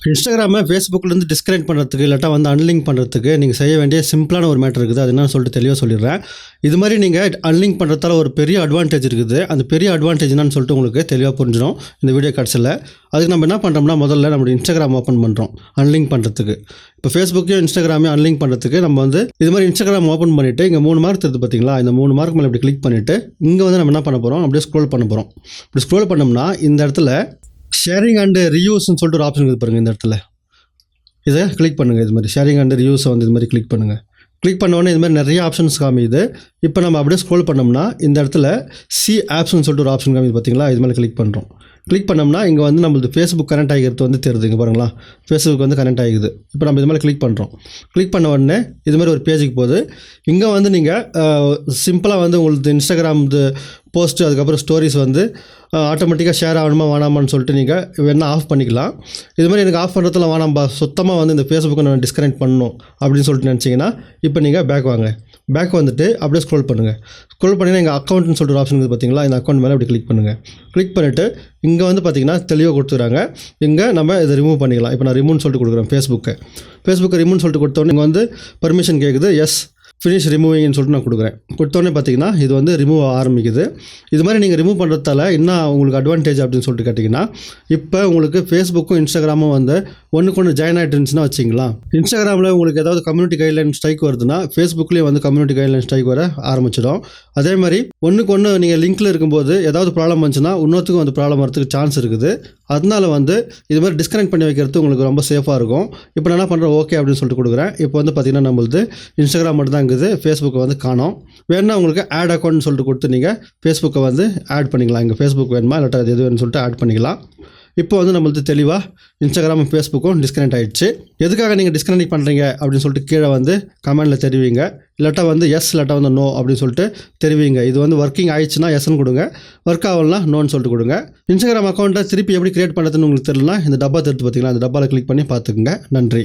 இன்ஸ்டாகிராமை ஃபேஸ்புக்லேருந்து disconnect பண்ணுறதுக்கு இல்லாட்டா வந்து அன்லிங்க் பண்ணுறதுக்கு நீங்கள் செய்ய வேண்டிய சிம்பிளான ஒரு மேட்டர் இருக்குது. அது என்னன்னு சொல்லிட்டு தெளிவாக சொல்லிடுறேன். இது மாதிரி நீங்கள் அன்லிங்க் பண்ணுறதால ஒரு பெரிய அட்வான்டேஜ் இருக்குது. அந்த பெரிய அட்வான்டேஜ் என்னன்னு சொல்லிட்டு உங்களுக்கு தெளிவாக புரிஞ்சிடும் இந்த வீடியோ கடைசியில். அதுக்கு நம்ம என்ன பண்ணுறோம்னா, முதல்ல நம்மளுடைய இன்ஸ்டாகிராம் ஓப்பன் பண்ணுறோம் அன்லிங்க் பண்ணுறதுக்கு. இப்போ ஃபேஸ்புக்கையும் இன்ஸ்டாகிராமையும் அன்லிங்க் பண்ணுறதுக்கு நம்ம வந்து இது மாதிரி இன்ஸ்டாகிராம் ஓப்பன் பண்ணிவிட்டு இங்கே 3 மார்க் இருக்குது பார்த்தீங்களா, இந்த 3 மார்க் மேலே இப்படி கிளிக் பண்ணிவிட்டு இங்கே வந்து நம்ம என்ன பண்ண போகிறோம், அப்படியே ஸ்க்ரோல் பண்ண போகிறோம். இப்படி ஸ்க்ரோல் பண்ணோம்னா இந்த இடத்துல ஷேரிங் அண்ட் ரிவ்யூஸ்ன்னு சொல்லிட்டு ஒரு ஆப்ஷன் இருக்குது பாருங்கள். இந்த இடத்துல இதை கிளிக் பண்ணுங்கள். இது மாதிரி ஷேரிங் அண்ட் ரிவ்யூஸை வந்து இது மாதிரி கிளிக் பண்ணுங்கள். கிளிக் பண்ணோடனே இது மாதிரி நிறைய ஆப்ஷன்ஸ் காமிது. இப்போ நம்ம அப்படியே ஸ்க்ரோல் பண்ணோம்னா இந்த இடத்துல சி ஆப்ஸ்னு சொல்லிட்டு ஒரு ஆப்ஷன் காமிது பார்த்தீங்களா, இது மாதிரி கிளிக் பண்ணுறோம். கிளிக் பண்ணோம்னா இங்கே வந்து நம்மளுக்கு ஃபேஸ்புக் கனெக்ட் ஆகிக்கிறது வந்து தெரியுது. இங்கே பாருங்களா, ஃபேஸ்புக் வந்து கனெக்ட் ஆகிக்குது. இப்போ நம்ம இது மாதிரி கிளிக் பண்ணுறோம். கிளிக் பண்ண உடனே இது மாதிரி ஒரு பேஜுக்கு போகுது. இங்கே வந்து நீங்கள் சிம்பிளாக வந்து உங்களுக்கு இன்ஸ்டாகிராம் போஸ்ட்டு அதுக்கப்புறம் ஸ்டோரிஸ் வந்து ஆட்டோமேட்டிக்காக ஷேர் ஆகணுமா வேணாமான்னு சொல்லிட்டு நீங்கள் வேணால் ஆஃப் பண்ணிக்கலாம். இது மாதிரி எனக்கு ஆஃப் பண்ணுறதுல வேணாம்பா, சுத்தமாக வந்து இந்த ஃபேஸ்புக்கை நான் டிஸ்கனெக்ட் பண்ணணும் அப்படின்னு சொல்லிட்டு நினச்சிங்கன்னா இப்போ நீங்கள் பேக் வாங்க. பேக் வந்துட்டு அப்படியே ஸ்க்ரோல் பண்ணுங்கள். ஸ்க்ரோல் பண்ணிங்கன்னா எங்கள் அக்கௌண்ட்னு சொல்லிட்டு ஒரு ஆப்ஷன் இருக்குது பார்த்தீங்களா, இந்த அக்கௌண்ட் மேலே அப்படி கிளிக் பண்ணுங்கள். கிளிக் பண்ணிவிட்டு இங்கே வந்து பார்த்தீங்கன்னா தெளிவாக கொடுத்துறாங்க. இங்கே நம்ம இதை ரிமூவ் பண்ணிக்கலாம். இப்போ நான் ரிமூவ்னு சொல்லிட்டு கொடுக்குறேன். ஃபேஸ்புக்கை ரிமூவ்னு சொல்லிட்டு கொடுத்தோன்னே இங்கே வந்து பர்மிஷன் கேட்குது. எஸ் ஃபினிஷ் ரிமூவிங்னு சொல்லிட்டு நான் கொடுக்குறேன். கொடுத்தோன்னே பார்த்தீங்கன்னா இது வந்து ரிமூவ் ஆரம்பிக்குது. இது மாதிரி நீங்கள் ரிமூவ் பண்ணுறதால என்ன உங்களுக்கு அட்வான்டேஜ் அப்படின்னு சொல்லிட்டு கேட்டிங்கன்னா, இப்போ உங்களுக்கு ஃபேஸ்புக்கும் இன்ஸ்டாகிராமும் வந்து ஒன்றுக்கு ஒன்று ஜாயின் ஆகிட்டு இருந்துச்சுன்னா வச்சிங்களா, இன்ஸ்டாகிராமில் உங்களுக்கு ஏதாவது கம்யூனிட்டி கைட்லைன் ஸ்ட்ரைக் வருதுன்னா ஃபேஸ்புக்லேயும் வந்து கம்யூனிட்டி கைட்லைன் ஸ்ட்ரைக் வர ஆரம்பிச்சிடும். அதே மாதிரி ஒன்றுக்கு ஒன்று நீங்கள் லிங்க்கில் இருக்கும்போது ஏதாவது ப்ராப்ளம் வந்துச்சுன்னா இன்னொருத்துக்கும் வந்து ப்ராப்ளம் வரதுக்கு சான்ஸ் இருக்குது. அதனால வந்து இது மாதிரி டிஸ்கனெக்ட் பண்ணி வைக்கிறது உங்களுக்கு ரொம்ப சேஃபாக இருக்கும். இப்போ நான் என்ன பண்ணுறேன், ஓகே அப்படின்னு சொல்லிட்டு கொடுக்குறேன். இப்போ வந்து பார்த்திங்கன்னா நம்மளுது இன்ஸ்டாகிராம் மட்டும் தான் இருக்குது, ஃபேஸ்புக்கை வந்து காணோம். வேணுன்னா உங்களுக்கு ஆட் அக்கௌண்ட்னு சொல்லிட்டு கொடுத்து நீங்கள் ஃபேஸ்புக்கை வந்து ஆட் பண்ணிக்கலாம். இங்கே ஃபேஸ்புக் வேணுமா இல்லாட்டா எது வேணும்னு சொல்லிட்டு ஆட் பண்ணிக்கலாம். இப்போ வந்து நம்மளுக்கு தெளிவாக இன்ஸ்டாகிராமும் ஃபேஸ்புக்கும் டிஸ்கனெக்ட் ஆகிடுச்சு. எதுக்காக நீங்கள் டிஸ்கனெக்ட் பண்ணுறீங்க அப்படின்னு சொல்லிட்டு கீழே வந்து கமெண்டில் தெரிவிங்க. இல்லாட்டா வந்து எஸ் இல்லாட்டா வந்து நோ அப்படின்னு சொல்லிட்டு தெரிவிங்க. இது வந்து ஒர்க்கிங் ஆயிடுச்சுன்னா எஸ்ன்னு கொடுங்க, ஒர்க் ஆகலனா நோன்னு சொல்லிட்டு கொடுங்க. இன்ஸ்டாகிராம் அக்கௌண்ட்டை திருப்பி எப்படி கிரியேட் பண்ணுறதுன்னு உங்களுக்கு தெரியலனா இந்த டப்பா தெரிஞ்சு பார்த்தீங்களா, அந்த டப்பாவில் கிளிக் பண்ணி பார்த்துக்குங்க. நன்றி.